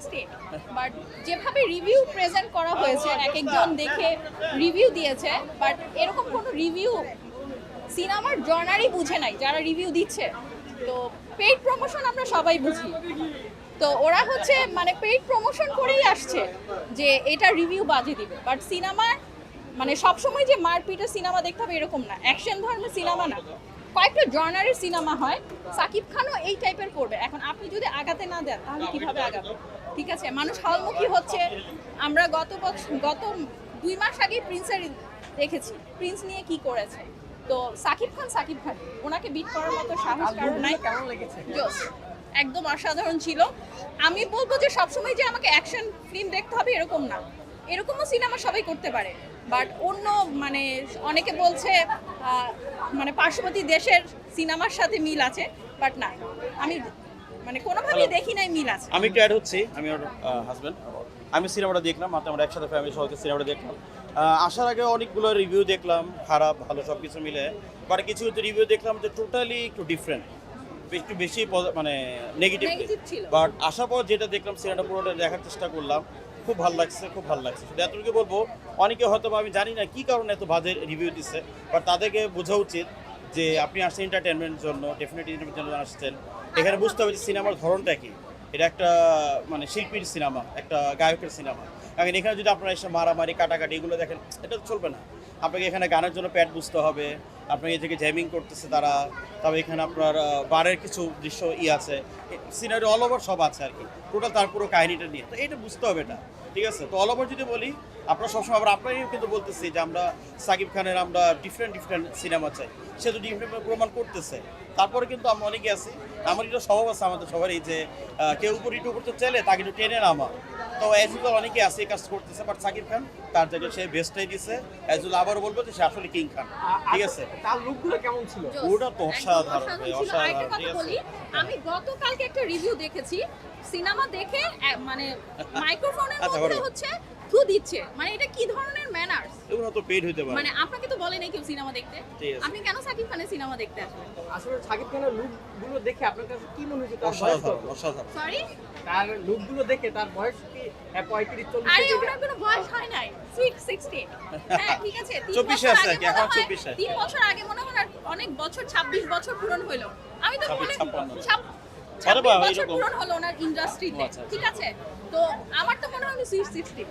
16 but যেভাবে review present করা হয়েছে এক একজন দেখে রিভিউ দিয়েছে বাট এরকম কোনো রিভিউ সিনেমার জনারই বুঝে নাই যারা রিভিউ দিচ্ছে। তো পেইড প্রমোশন আমরা সবাই বুঝি, তো ওরা হচ্ছে মানে পেইড প্রমোশন করেই আসছে যে এটা রিভিউ বাজে দিবে। বাট সিনেমার মানে সবসময় যে মারপিটের সিনেমা দেখতে হবে এরকম না, অ্যাকশন ধর্মের সিনেমা না, কয়েকটা জনারের সিনেমা হয়। সাকিব খানও এই টাইপের করবে। এখন আপনি যদি আগাতে না দেন তাহলে কিভাবে আগাবে? ঠিক আছে, মানুষ হলমুখী হচ্ছে। আমরা গত 2 মাস আগে প্রিন্সের দেখেছি, প্রিন্স নিয়ে কি করেছে। তো সাকিব খান ওনাকে বিট করার মতো সাহস কারণ নাই। কেমন লেগেছে? জোস, একদম অসাধারণ ছিল। আমি বলবো যে সবসময় যে আমাকে অ্যাকশন ফিল্ম দেখতে হবে এরকম না, এরকমও সিনেমা সবাই করতে পারে। বাট অন্য মানে অনেকে বলছে মানে পার্শ্ববর্তী দেশের সিনেমার সাথে মিল আছে, বাট না, আমি মানে কোনোভাবেই দেখি নাই মিল আছে। আমি একটু অ্যাড হচ্ছি, আমি ওর হাজব্যান্ড। আমি সিনেমাটা দেখলাম, মাত্র আমরা একসাথে ফ্যামিলি সহ সিনেমাটা দেখলাম। আসার আগে অনেকগুলো রিভিউ দেখলাম, খারাপ ভালো সব কিছু মিলে। বাট কিছু কিছু রিভিউ দেখলাম যে টোটালি একটু ডিফারেন্ট, একটু বেশি মানে নেগেটিভ ছিল। বাট আসার পর যেটা দেখলাম সিনেমাটা পুরোটা দেখার চেষ্টা করলাম, খুব ভালো লাগছে। শুধু এতটুকু বলবো, অনেকে হয়তো আমি জানি না কী কারণে এত বাজে রিভিউ দিচ্ছে, বাট তাদেরকে বোঝা উচিত যে আপনি আসছেন এন্টারটেনমেন্টের জন্য, ডেফিনেটলি এন্টারটেনমেন্টের জন্য আসছেন। এখানে বুঝতে হবে যে সিনেমার ধরনটা কি। এটা একটা মানে শিল্পীর সিনেমা, একটা গায়কের সিনেমা। এখন এখানে যদি আপনারা এসে মারামারি কাটাকাটি এগুলো দেখেন, এটা তো চলবে না। আপনাকে এখানে গানের জন্য প্যাড বুঝতে হবে, আপনাকে এদিকে জ্যামিং করতেছে তারা, তবে এখানে আপনার বারের কিছু দৃশ্য আছে, সিনারি অল ওভার সব আছে আর কি, টোটাল তার পুরো কাহিনিটা নিয়ে। তো এটা বুঝতে হবে এটা, ঠিক আছে? তো অল ওভার যদি বলি, আপনারা সবসময় আবার আপনারাই কিন্তু বলতেছি যে আমরা সাকিব খানের আমরা ডিফারেন্ট সিনেমা চাই, সে তো ডিফারেন্ট প্রমাণ করতেছে। তারপরে কিন্তু আমরা অনেকে আছি, আমার এটা স্বভাব আছে আমাদের সবারই যে কেউ উপর একটু করতে চাইলে তাকে একটু টেনে নামা। তো অ্যাজুল অনেকে আছে এই কাজ করতেছে, বাট সাকিব খান তার জায়গায় সে বেস্টটাই দিচ্ছে। অ্যাজুল আবারও বলবো যে সে আসলে কিং খান, ঠিক আছে? তার লুকগুলো কেমন ছিল? ওটা তো অসাধারণ, আরেকটা কথা বলি, আমি গতকালকে একটা রিভিউ দেখেছি, সিনেমা দেখে মানে মাইক্রোফোনের মধ্যে হচ্ছে থু দিচ্ছে, মানে এটা কি ধরনের ম্যানার্স? এগুলো তো পেড হইতে পারে। মানে আপনাকে তো বলে নাই কেউ সিনেমা দেখতে, ঠিক আছে। আপনি কেন সাকিব খানের সিনেমা দেখতে আসবেন? আসলে সাকিব খানের লুকগুলো দেখে আপনার কাছে কি মনে হচ্ছে? তার বয়স কত? অসাধারণ। সরি, তার লুকগুলো দেখে তার বয়স কি 35-40? আরে ওনার কোনো বয়স হয় নাই, সুইট 16। হ্যাঁ ঠিক আছে, 24 আছে কি? এখন 24 আছে। 3 বছর আগে মনে হয় অনেক বছর, 26 বছর পূরণ হলো। আমি তো বলে 56 বছর পূরণ হলো ওনার ইন্ডাস্ট্রিতে, আচ্ছা। ঠিক আছে? তো আমার তো মনে হয় সুইট 16।